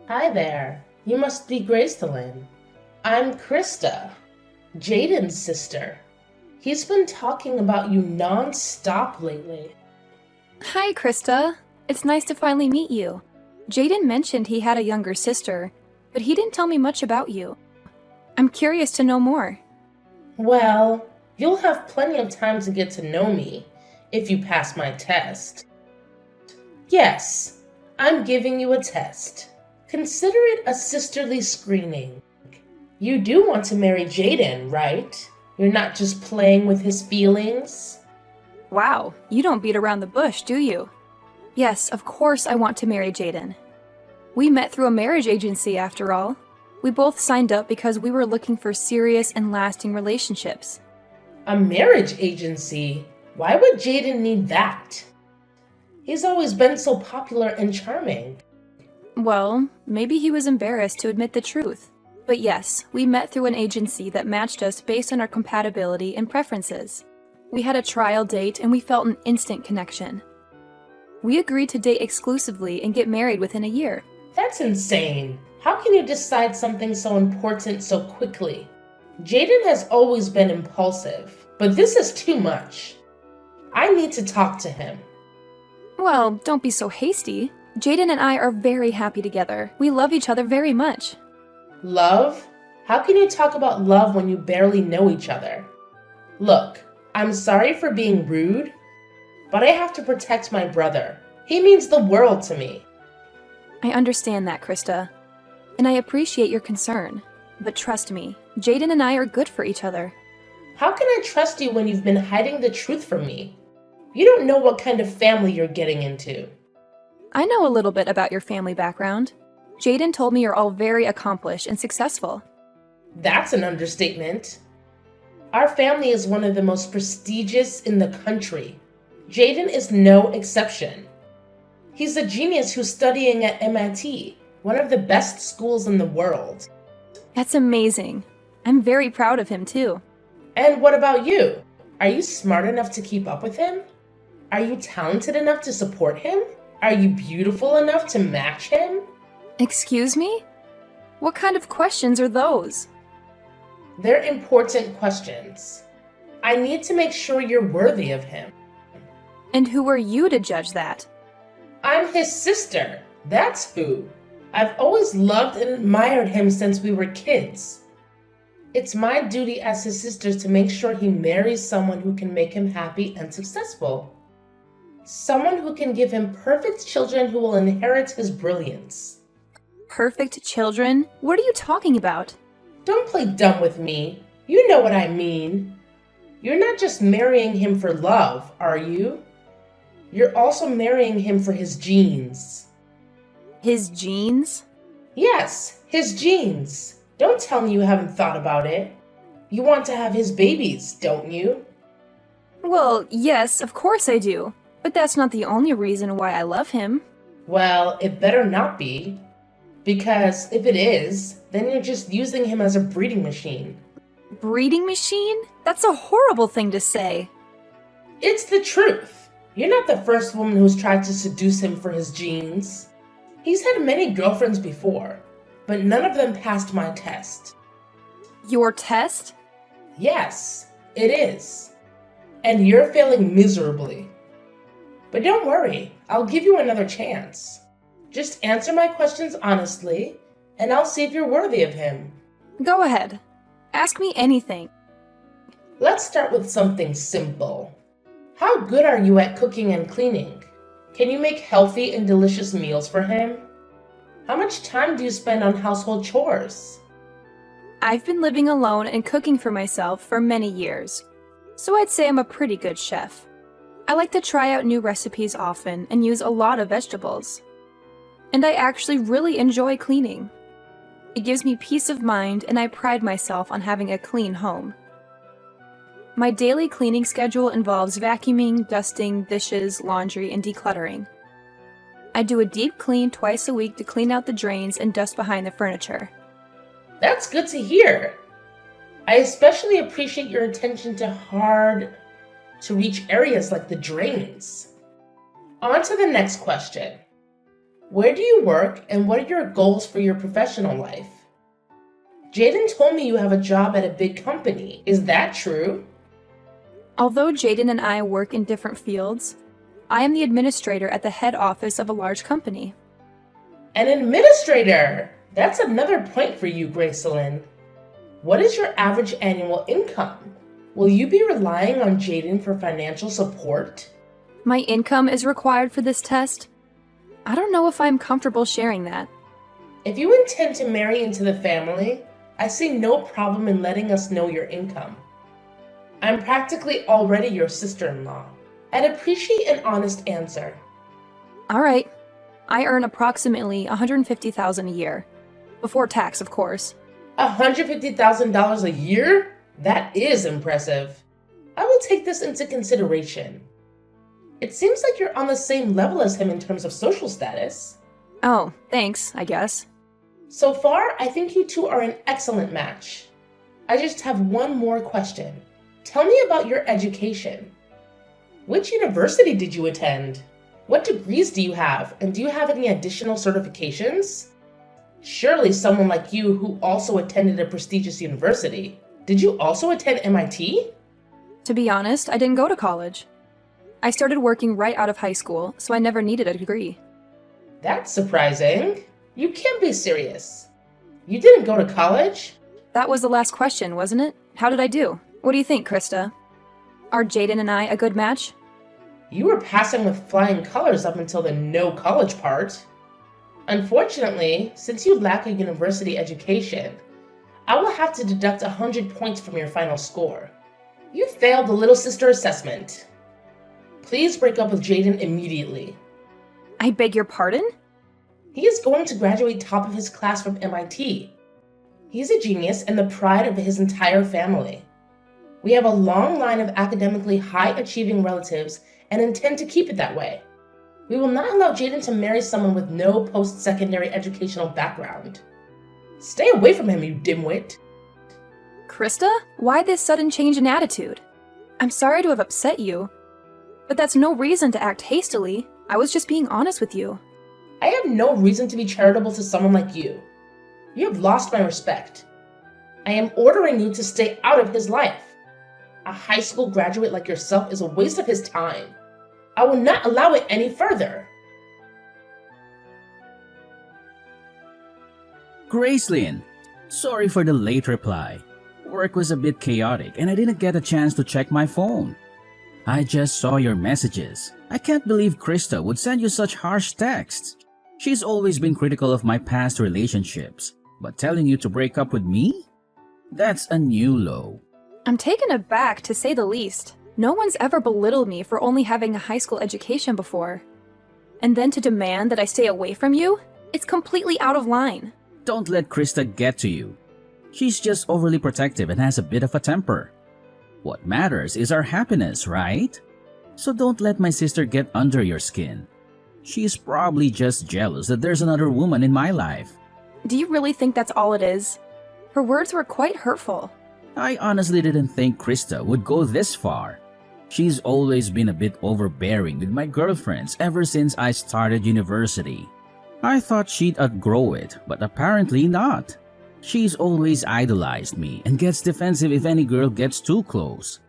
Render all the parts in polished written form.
Hi there. You must be Gracelyn. I'm Krista, Jaden's sister. He's been talking about you non-stop lately. Hi, Krista. It's nice to finally meet you. Jaden mentioned he had a younger sister, but he didn't tell me much about you. I'm curious to know more. Well, you'll have plenty of time to get to know me if you pass my test. Yes, I'm giving you a test. Consider it a sisterly screening. You do want to marry Jaden, right? You're not just playing with his feelings? Wow, you don't beat around the bush, do you? Yes, of course I want to marry Jaden. We met through a marriage agency, after all. We both signed up because we were looking for serious and lasting relationships. A marriage agency? Why would Jaden need that? He's always been so popular and charming. Well, maybe he was embarrassed to admit the truth. But yes, we met through an agency that matched us based on our compatibility and preferences. We had a trial date and we felt an instant connection. We agreed to date exclusively and get married within a year. That's insane. How can you decide something so important so quickly? Jaden has always been impulsive, but this is too much. I need to talk to him. Well, don't be so hasty. Jaden and I are very happy together. We love each other very much. Love? How can you talk about love when you barely know each other? Look, I'm sorry for being rude, but I have to protect my brother. He means the world to me. I understand that, Krista. And I appreciate your concern. But trust me, Jaden and I are good for each other. How can I trust you when you've been hiding the truth from me? You don't know what kind of family you're getting into. I know a little bit about your family background. Jaden told me you're all very accomplished and successful. That's an understatement. Our family is one of the most prestigious in the country. Jaden is no exception. He's a genius who's studying at MIT, one of the best schools in the world. That's amazing. I'm very proud of him, too. And what about you? Are you smart enough to keep up with him? Are you talented enough to support him? Are you beautiful enough to match him? Excuse me? What kind of questions are those? They're important questions. I need to make sure you're worthy of him. And who are you to judge that? I'm his sister. That's who. I've always loved and admired him since we were kids. It's my duty as his sister to make sure he marries someone who can make him happy and successful. Someone who can give him perfect children who will inherit his brilliance. Perfect children? What are you talking about? Don't play dumb with me. You know what I mean. You're not just marrying him for love, are you? You're also marrying him for his genes. His genes? Yes, his genes. Don't tell me you haven't thought about it. You want to have his babies, don't you? Well, yes, of course I do. But that's not the only reason why I love him. Well, it better not be. Because if it is, then you're just using him as a breeding machine. Breeding machine? That's a horrible thing to say. It's the truth. You're not the first woman who's tried to seduce him for his genes. He's had many girlfriends before, but none of them passed my test. Your test? Yes, it is. And you're failing miserably. But don't worry, I'll give you another chance. Just answer my questions honestly, and I'll see if you're worthy of him. Go ahead. Ask me anything. Let's start with something simple. How good are you at cooking and cleaning? Can you make healthy and delicious meals for him? How much time do you spend on household chores? I've been living alone and cooking for myself for many years, so I'd say I'm a pretty good chef. I like to try out new recipes often and use a lot of vegetables. And I actually really enjoy cleaning. It gives me peace of mind and I pride myself on having a clean home. My daily cleaning schedule involves vacuuming, dusting, dishes, laundry, and decluttering. I do a deep clean twice a week to clean out the drains and dust behind the furniture. That's good to hear. I especially appreciate your attention to hard-to-reach areas like the drains. On to the next question. Where do you work and what are your goals for your professional life? Jaden told me you have a job at a big company. Is that true? Although Jaden and I work in different fields, I am the administrator at the head office of a large company. An administrator! That's another point for you, Gracelyn. What is your average annual income? Will you be relying on Jaden for financial support? My income is required for this test. I don't know if I'm comfortable sharing that. If you intend to marry into the family, I see no problem in letting us know your income. I'm practically already your sister-in-law. I'd appreciate an honest answer. All right. I earn approximately $150,000 a year. Before tax, of course. $150,000 a year? That is impressive. I will take this into consideration. It seems like you're on the same level as him in terms of social status. Oh, thanks, I guess. So far, I think you two are an excellent match. I just have one more question. Tell me about your education. Which university did you attend? What degrees do you have, and do you have any additional certifications? Surely someone like you who also attended a prestigious university. Did you also attend MIT? To be honest, I didn't go to college. I started working right out of high school, so I never needed a degree. That's surprising. You can't be serious. You didn't go to college? That was the last question, wasn't it? How did I do? What do you think, Krista? Are Jaden and I a good match? You were passing with flying colors up until the no college part. Unfortunately, since you lack a university education, I will have to deduct 100 points from your final score. You failed the little sister assessment. Please break up with Jaden immediately. I beg your pardon? He is going to graduate top of his class from MIT. He's a genius and the pride of his entire family. We have a long line of academically high-achieving relatives and intend to keep it that way. We will not allow Jaden to marry someone with no post-secondary educational background. Stay away from him, you dimwit. Krista, why this sudden change in attitude? I'm sorry to have upset you, but that's no reason to act hastily. I was just being honest with you. I have no reason to be charitable to someone like you. You have lost my respect. I am ordering you to stay out of his life. A high school graduate like yourself is a waste of his time. I will not allow it any further. Gracelyn, sorry for the late reply. Work was a bit chaotic and I didn't get a chance to check my phone. I just saw your messages. I can't believe Krista would send you such harsh texts. She's always been critical of my past relationships, but telling you to break up with me? That's a new low. I'm taken aback, to say the least. No one's ever belittled me for only having a high school education before. And then to demand that I stay away from you? It's completely out of line. Don't let Krista get to you. She's just overly protective and has a bit of a temper. What matters is our happiness, right? So don't let my sister get under your skin. She's probably just jealous that there's another woman in my life. Do you really think that's all it is? Her words were quite hurtful. I honestly didn't think Krista would go this far. She's always been a bit overbearing with my girlfriends ever since I started university. I thought she'd outgrow it, but apparently not. She's always idolized me and gets defensive if any girl gets too close.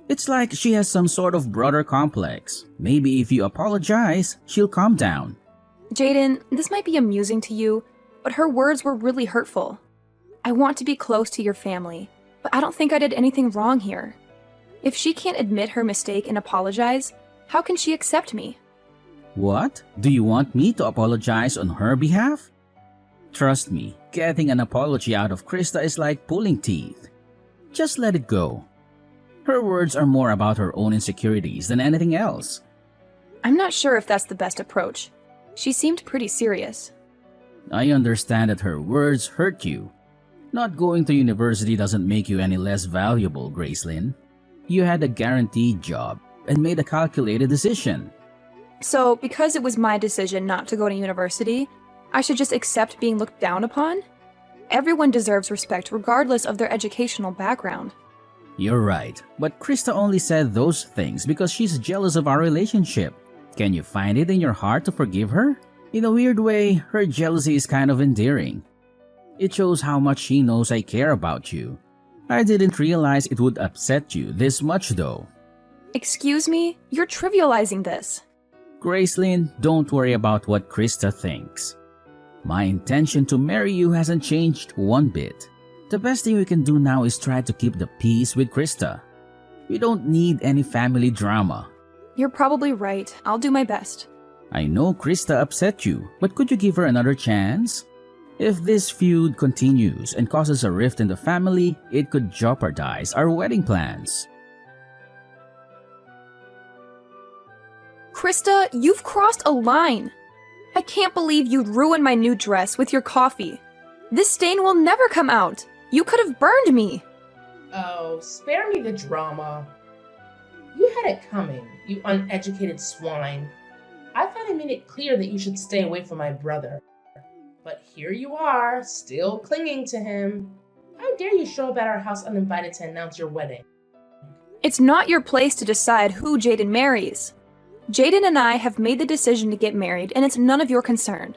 It's like she has some sort of brother complex. Maybe if you apologize, she'll calm down. Jaden, this might be amusing to you, but her words were really hurtful. I want to be close to your family, but I don't think I did anything wrong here. If she can't admit her mistake and apologize, how can she accept me? What? Do you want me to apologize on her behalf? Trust me, getting an apology out of Krista is like pulling teeth. Just let it go. Her words are more about her own insecurities than anything else. I'm not sure if that's the best approach. She seemed pretty serious. I understand that her words hurt you. Not going to university doesn't make you any less valuable, Gracelyn. You had a guaranteed job and made a calculated decision. So, because it was my decision not to go to university, I should just accept being looked down upon? Everyone deserves respect regardless of their educational background. You're right, but Krista only said those things because she's jealous of our relationship. Can you find it in your heart to forgive her? In a weird way, her jealousy is kind of endearing. It shows how much she knows I care about you. I didn't realize it would upset you this much though. Excuse me? You're trivializing this. Gracelyn, don't worry about what Krista thinks. My intention to marry you hasn't changed one bit. The best thing we can do now is try to keep the peace with Krista. We don't need any family drama. You're probably right. I'll do my best. I know Krista upset you, but could you give her another chance? If this feud continues and causes a rift in the family, it could jeopardize our wedding plans. Krista, you've crossed a line. I can't believe you'd ruin my new dress with your coffee. This stain will never come out. You could have burned me. Oh, spare me the drama. You had it coming, you uneducated swine. I thought I made it clear that you should stay away from my brother. But here you are, still clinging to him. How dare you show up at our house uninvited to announce your wedding? It's not your place to decide who Jaden marries. Jaden and I have made the decision to get married, and it's none of your concern.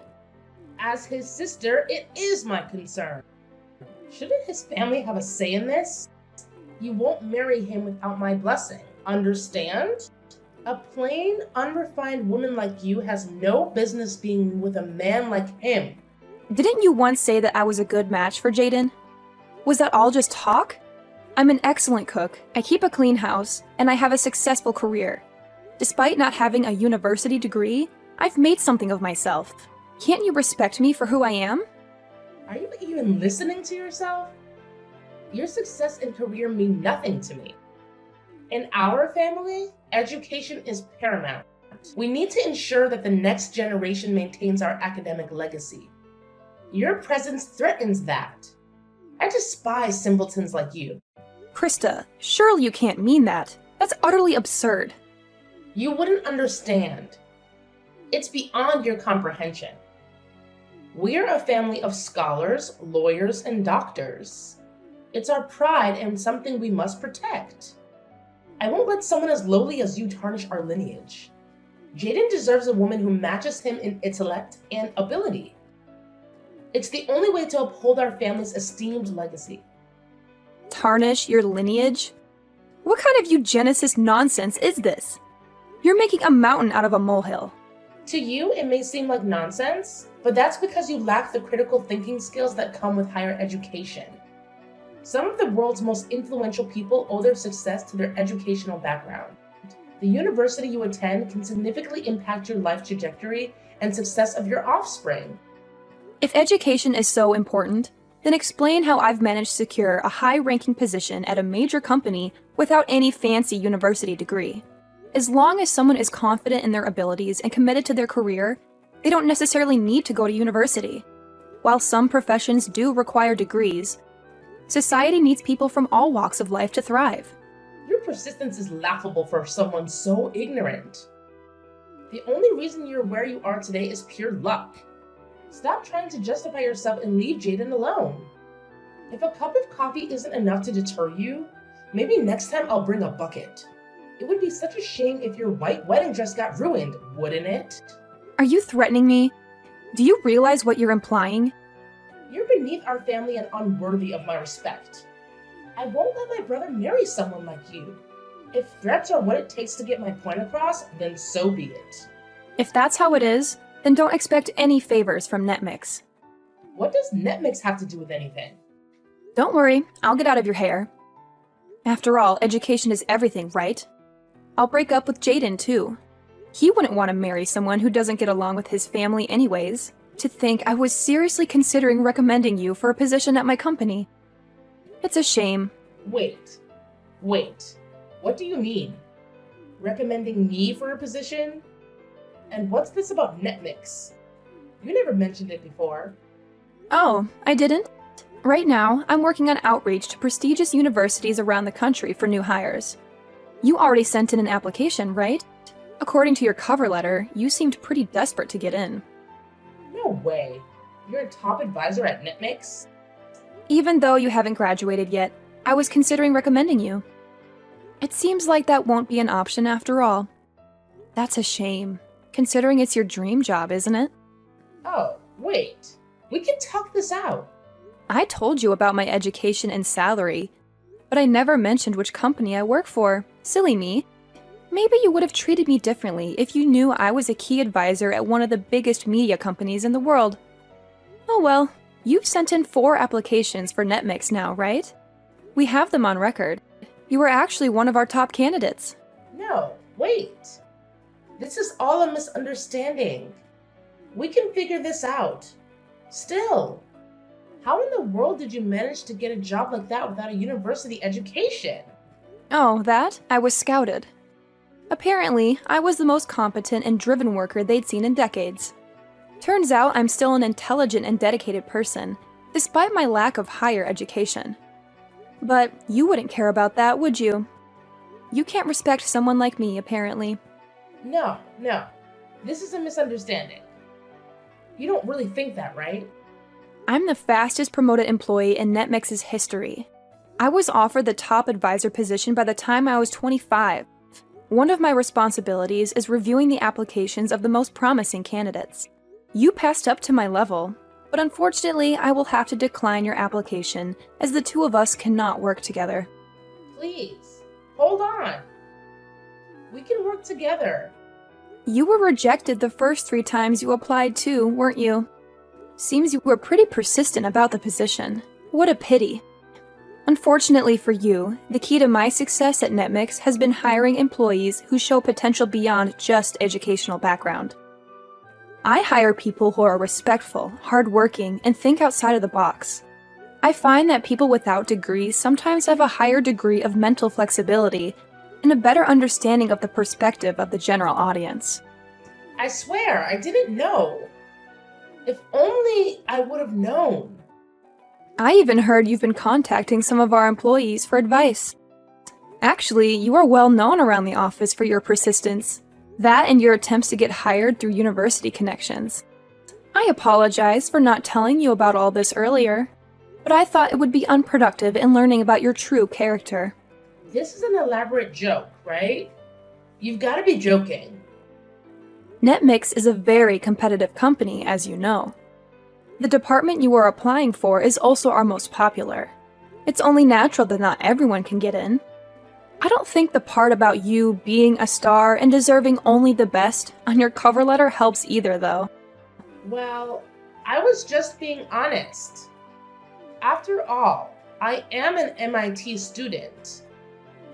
As his sister, it is my concern. Shouldn't his family have a say in this? You won't marry him without my blessing, understand? A plain, unrefined woman like you has no business being with a man like him. Didn't you once say that I was a good match for Jaden? Was that all just talk? I'm an excellent cook, I keep a clean house, and I have a successful career. Despite not having a university degree, I've made something of myself. Can't you respect me for who I am? Are you even listening to yourself? Your success and career mean nothing to me. In our family, education is paramount. We need to ensure that the next generation maintains our academic legacy. Your presence threatens that. I despise simpletons like you. Krista, surely you can't mean that. That's utterly absurd. You wouldn't understand. It's beyond your comprehension. We're a family of scholars, lawyers, and doctors. It's our pride and something we must protect. I won't let someone as lowly as you tarnish our lineage. Jaden deserves a woman who matches him in intellect and ability. It's the only way to uphold our family's esteemed legacy. Tarnish your lineage? What kind of eugenicist nonsense is this? You're making a mountain out of a molehill. To you, it may seem like nonsense, but that's because you lack the critical thinking skills that come with higher education. Some of the world's most influential people owe their success to their educational background. The university you attend can significantly impact your life trajectory and success of your offspring. If education is so important, then explain how I've managed to secure a high-ranking position at a major company without any fancy university degree. As long as someone is confident in their abilities and committed to their career, they don't necessarily need to go to university. While some professions do require degrees, society needs people from all walks of life to thrive. Your persistence is laughable for someone so ignorant. The only reason you're where you are today is pure luck. Stop trying to justify yourself and leave Jaden alone. If a cup of coffee isn't enough to deter you, maybe next time I'll bring a bucket. It would be such a shame if your white wedding dress got ruined, wouldn't it? Are you threatening me? Do you realize what you're implying? You're beneath our family and unworthy of my respect. I won't let my brother marry someone like you. If threats are what it takes to get my point across, then so be it. If that's how it is, then don't expect any favors from Netmix. What does Netmix have to do with anything? Don't worry, I'll get out of your hair. After all, education is everything, right? I'll break up with Jaden, too. He wouldn't want to marry someone who doesn't get along with his family anyways. To think I was seriously considering recommending you for a position at my company. It's a shame. Wait. What do you mean? Recommending me for a position? And what's this about Netmix? You never mentioned it before. Oh, I didn't? Right now, I'm working on outreach to prestigious universities around the country for new hires. You already sent in an application, right? According to your cover letter, you seemed pretty desperate to get in. No way. You're a top advisor at Netmix? Even though you haven't graduated yet, I was considering recommending you. It seems like that won't be an option after all. That's a shame, considering it's your dream job, isn't it? Oh, wait. We can talk this out. I told you about my education and salary, but I never mentioned which company I work for. Silly me. Maybe you would have treated me differently if you knew I was a key advisor at one of the biggest media companies in the world. Oh well, you've sent in 4 applications for NetMix now, right? We have them on record. You were actually one of our top candidates. No, wait. This is all a misunderstanding. We can figure this out. Still, how in the world did you manage to get a job like that without a university education? Oh, that? I was scouted. Apparently, I was the most competent and driven worker they'd seen in decades. Turns out I'm still an intelligent and dedicated person, despite my lack of higher education. But you wouldn't care about that, would you? You can't respect someone like me, apparently. No. This is a misunderstanding. You don't really think that, right? I'm the fastest promoted employee in NetMix's history. I was offered the top advisor position by the time I was 25. One of my responsibilities is reviewing the applications of the most promising candidates. You passed up to my level, but unfortunately I will have to decline your application as the 2 of us cannot work together. Please, hold on. We can work together. You were rejected the first 3 times you applied too, weren't you? Seems you were pretty persistent about the position. What a pity. Unfortunately for you, the key to my success at NetMix has been hiring employees who show potential beyond just educational background. I hire people who are respectful, hardworking, and think outside of the box. I find that people without degrees sometimes have a higher degree of mental flexibility and a better understanding of the perspective of the general audience. I swear, I didn't know. If only I would have known. I even heard you've been contacting some of our employees for advice. Actually, you are well known around the office for your persistence. That and your attempts to get hired through university connections. I apologize for not telling you about all this earlier, but I thought it would be unproductive in learning about your true character. This is an elaborate joke, right? You've got to be joking. NetMix is a very competitive company, as you know. The department you are applying for is also our most popular. It's only natural that not everyone can get in. I don't think the part about you being a star and deserving only the best on your cover letter helps either, though. Well, I was just being honest. After all, I am an MIT student.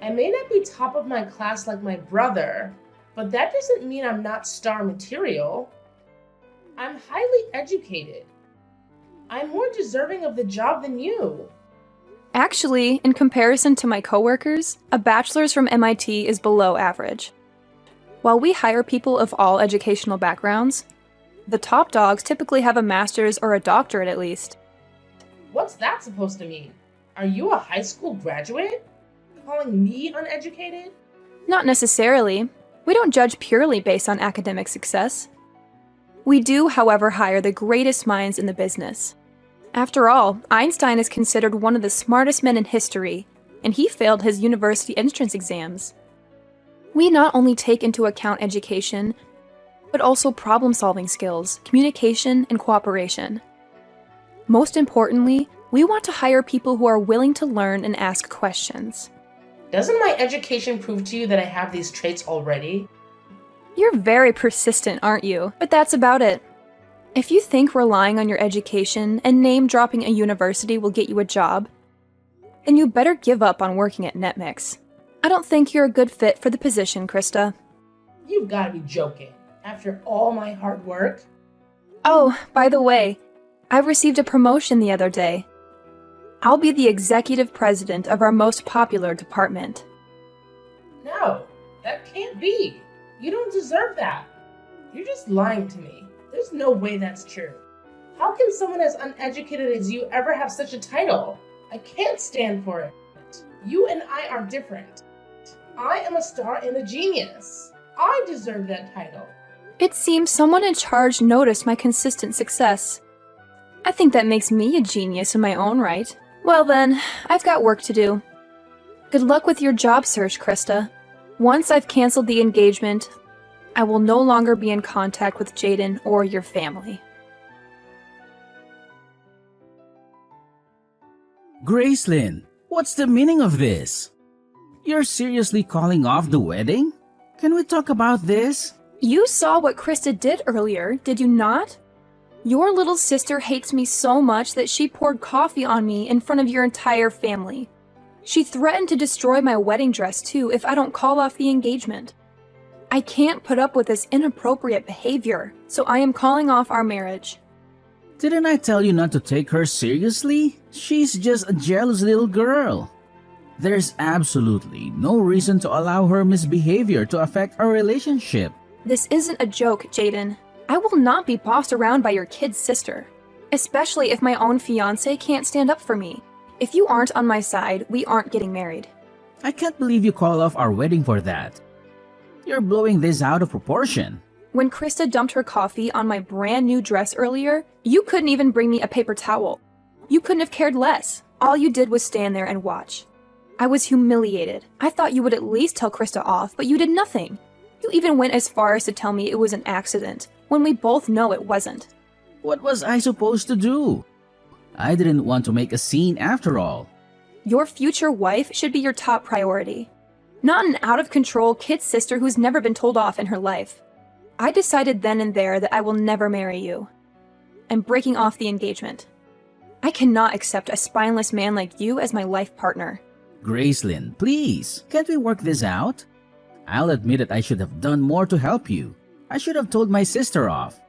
I may not be top of my class like my brother, but that doesn't mean I'm not star material. I'm highly educated. I'm more deserving of the job than you. Actually, in comparison to my coworkers, a bachelor's from MIT is below average. While we hire people of all educational backgrounds, the top dogs typically have a master's or a doctorate at least. What's that supposed to mean? Are you a high school graduate? Calling me uneducated? Not necessarily. We don't judge purely based on academic success. We do, however, hire the greatest minds in the business. After all, Einstein is considered one of the smartest men in history, and he failed his university entrance exams. We not only take into account education, but also problem-solving skills, communication, and cooperation. Most importantly, we want to hire people who are willing to learn and ask questions. Doesn't my education prove to you that I have these traits already? You're very persistent, aren't you? But that's about it. If you think relying on your education and name-dropping a university will get you a job, then you better give up on working at NetMix. I don't think you're a good fit for the position, Krista. You've got to be joking. After all my hard work? Oh, by the way, I received a promotion the other day. I'll be the executive president of our most popular department. No, that can't be. You don't deserve that. You're just lying to me. There's no way that's true. How can someone as uneducated as you ever have such a title? I can't stand for it. You and I are different. I am a star and a genius. I deserve that title. It seems someone in charge noticed my consistent success. I think that makes me a genius in my own right. Well then, I've got work to do. Good luck with your job search, Krista. Once I've canceled the engagement, I will no longer be in contact with Jaden or your family. Gracelyn, what's the meaning of this? You're seriously calling off the wedding? Can we talk about this? You saw what Krista did earlier, did you not? Your little sister hates me so much that she poured coffee on me in front of your entire family. She threatened to destroy my wedding dress too if I don't call off the engagement. I can't put up with this inappropriate behavior, so I am calling off our marriage. Didn't I tell you not to take her seriously? She's just a jealous little girl. There's absolutely no reason to allow her misbehavior to affect our relationship. This isn't a joke, Jaden. I will not be bossed around by your kid's sister, especially if my own fiancé can't stand up for me. If you aren't on my side, we aren't getting married. I can't believe you call off our wedding for that. You're blowing this out of proportion. When Krista dumped her coffee on my brand new dress earlier, you couldn't even bring me a paper towel. You couldn't have cared less. All you did was stand there and watch. I was humiliated. I thought you would at least tell Krista off, but you did nothing. You even went as far as to tell me it was an accident, when we both know it wasn't. What was I supposed to do? I didn't want to make a scene after all. Your future wife should be your top priority, not an out-of-control kid sister who's never been told off in her life. I decided then and there that I will never marry you. I'm breaking off the engagement. I cannot accept a spineless man like you as my life partner. Gracelyn, please, can't we work this out? I'll admit that I should have done more to help you. I should have told my sister off.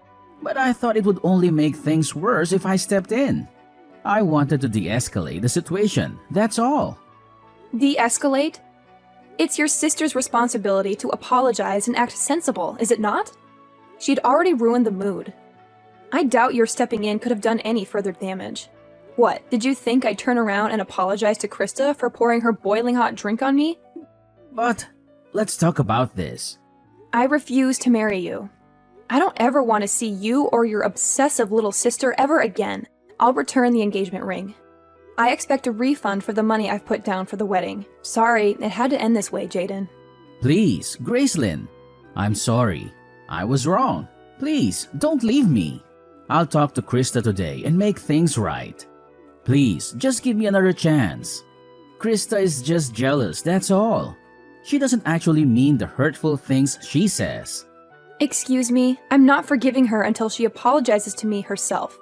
But I thought it would only make things worse if I stepped in. I wanted to de-escalate the situation, that's all. De-escalate? It's your sister's responsibility to apologize and act sensible, is it not? She'd already ruined the mood. I doubt your stepping in could have done any further damage. What, did you think I'd turn around and apologize to Krista for pouring her boiling hot drink on me? But let's talk about this. I refuse to marry you. I don't ever want to see you or your obsessive little sister ever again. I'll return the engagement ring. I expect a refund for the money I've put down for the wedding. Sorry, it had to end this way, Jaden. Please, Gracelyn. I'm sorry. I was wrong. Please, don't leave me. I'll talk to Krista today and make things right. Please, just give me another chance. Krista is just jealous, that's all. She doesn't actually mean the hurtful things she says. Excuse me, I'm not forgiving her until she apologizes to me herself.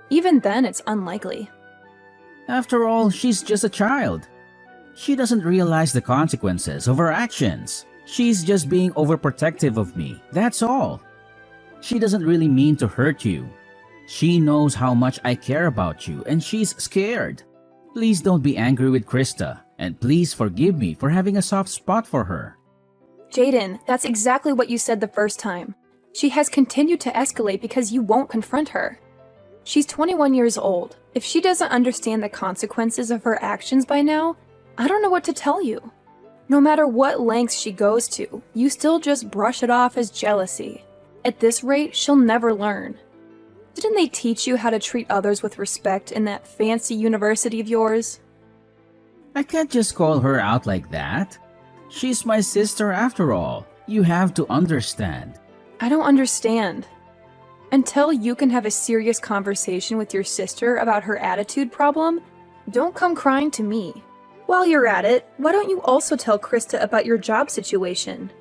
Even then, it's unlikely. After all, she's just a child. She doesn't realize the consequences of her actions. She's just being overprotective of me, that's all. She doesn't really mean to hurt you. She knows how much I care about you and she's scared. Please don't be angry with Krista, and please forgive me for having a soft spot for her. Jaden, that's exactly what you said the first time. She has continued to escalate because you won't confront her. She's 21 years old. If she doesn't understand the consequences of her actions by now, I don't know what to tell you. No matter what lengths she goes to, you still just brush it off as jealousy. At this rate, she'll never learn. Didn't they teach you how to treat others with respect in that fancy university of yours? I can't just call her out like that. She's my sister after all. You have to understand. I don't understand. Until you can have a serious conversation with your sister about her attitude problem, don't come crying to me. While you're at it, why don't you also tell Krista about your job situation?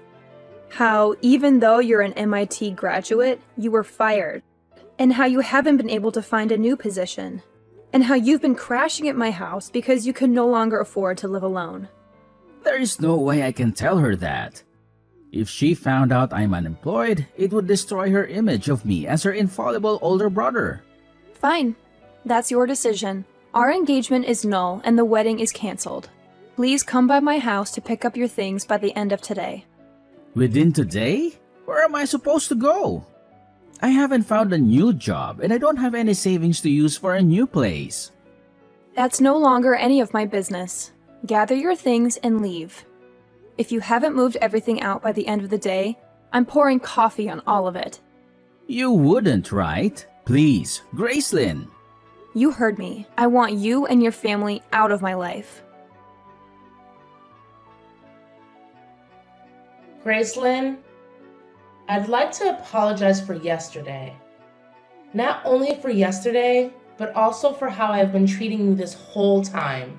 How, even though you're an MIT graduate, you were fired. And how you haven't been able to find a new position. And how you've been crashing at my house because you can no longer afford to live alone. There is no way I can tell her that. If she found out I'm unemployed, it would destroy her image of me as her infallible older brother. Fine. That's your decision. Our engagement is null and the wedding is canceled. Please come by my house to pick up your things by the end of today. Within today? Where am I supposed to go? I haven't found a new job and I don't have any savings to use for a new place. That's no longer any of my business. Gather your things and leave. If you haven't moved everything out by the end of the day, I'm pouring coffee on all of it. You wouldn't, right? Please, Gracelyn. You heard me. I want you and your family out of my life. Gracelyn, I'd like to apologize for yesterday. Not only for yesterday, but also for how I have been treating you this whole time.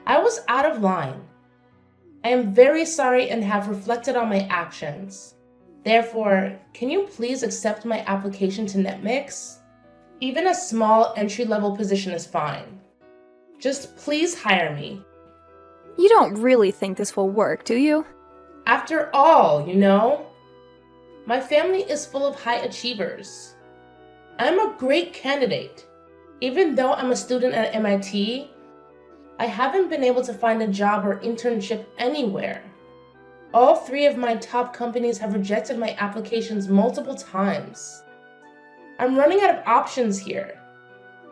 I was out of line. I am very sorry and have reflected on my actions. Therefore, can you please accept my application to NetMix? Even a small entry-level position is fine. Just please hire me. You don't really think this will work, do you? After all, my family is full of high achievers. I'm a great candidate. Even though I'm a student at MIT, I haven't been able to find a job or internship anywhere. All 3 of my top companies have rejected my applications multiple times. I'm running out of options here.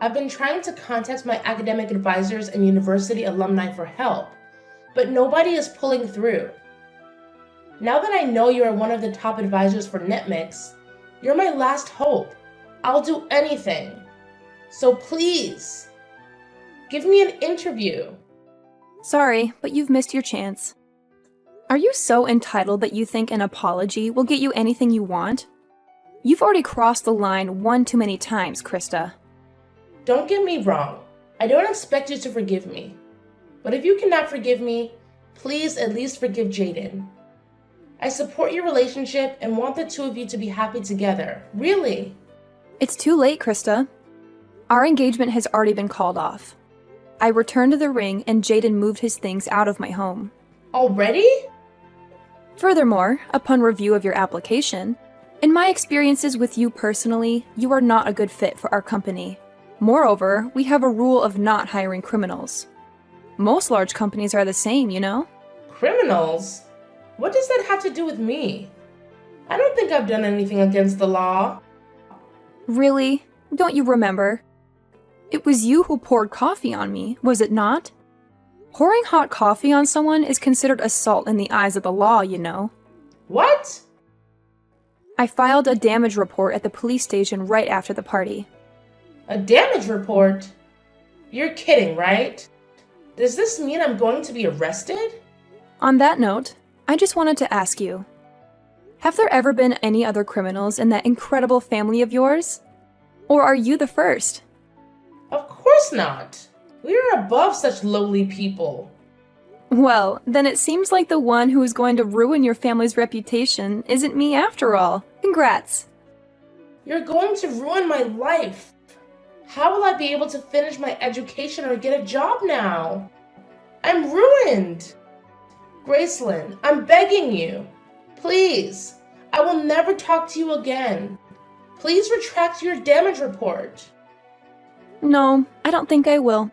I've been trying to contact my academic advisors and university alumni for help, but nobody is pulling through. Now that I know you are one of the top advisors for NetMix, you're my last hope. I'll do anything. So please, give me an interview. Sorry, but you've missed your chance. Are you so entitled that you think an apology will get you anything you want? You've already crossed the line one too many times, Krista. Don't get me wrong. I don't expect you to forgive me. But if you cannot forgive me, please at least forgive Jaden. I support your relationship and want the 2 of you to be happy together. Really. It's too late, Krista. Our engagement has already been called off. I returned to the ring and Jaden moved his things out of my home. Already? Furthermore, upon review of your application, in my experiences with you personally, you are not a good fit for our company. Moreover, we have a rule of not hiring criminals. Most large companies are the same, Criminals? What does that have to do with me? I don't think I've done anything against the law. Really? Don't you remember? It was you who poured coffee on me, was it not? Pouring hot coffee on someone is considered assault in the eyes of the law, What? I filed a damage report at the police station right after the party. A damage report? You're kidding, right? Does this mean I'm going to be arrested? On that note, I just wanted to ask you, have there ever been any other criminals in that incredible family of yours? Or are you the first? Of course not. We are above such lowly people. Well, then it seems like the one who is going to ruin your family's reputation isn't me after all. Congrats. You're going to ruin my life. How will I be able to finish my education or get a job now? I'm ruined. Gracelyn, I'm begging you. Please, I will never talk to you again. Please retract your damage report. No, I don't think I will.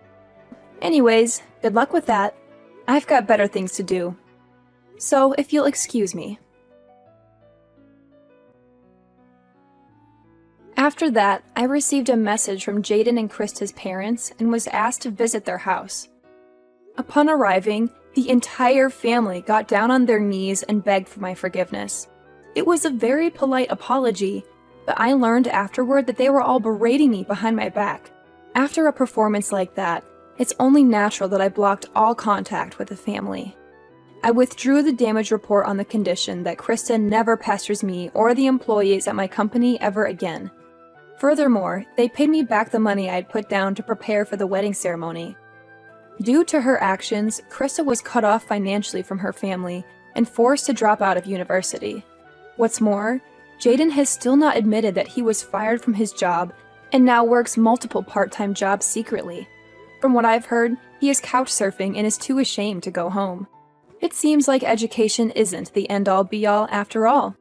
Anyways, good luck with that. I've got better things to do. So, if you'll excuse me. After that, I received a message from Jaden and Krista's parents and was asked to visit their house. Upon arriving, the entire family got down on their knees and begged for my forgiveness. It was a very polite apology, but I learned afterward that they were all berating me behind my back. After a performance like that, it's only natural that I blocked all contact with the family. I withdrew the damage report on the condition that Krista never pesters me or the employees at my company ever again. Furthermore, they paid me back the money I had put down to prepare for the wedding ceremony. Due to her actions, Krista was cut off financially from her family and forced to drop out of university. What's more, Jaden has still not admitted that he was fired from his job and now works multiple part-time jobs secretly. From what I've heard, he is couch surfing and is too ashamed to go home. It seems like education isn't the end-all be-all after all.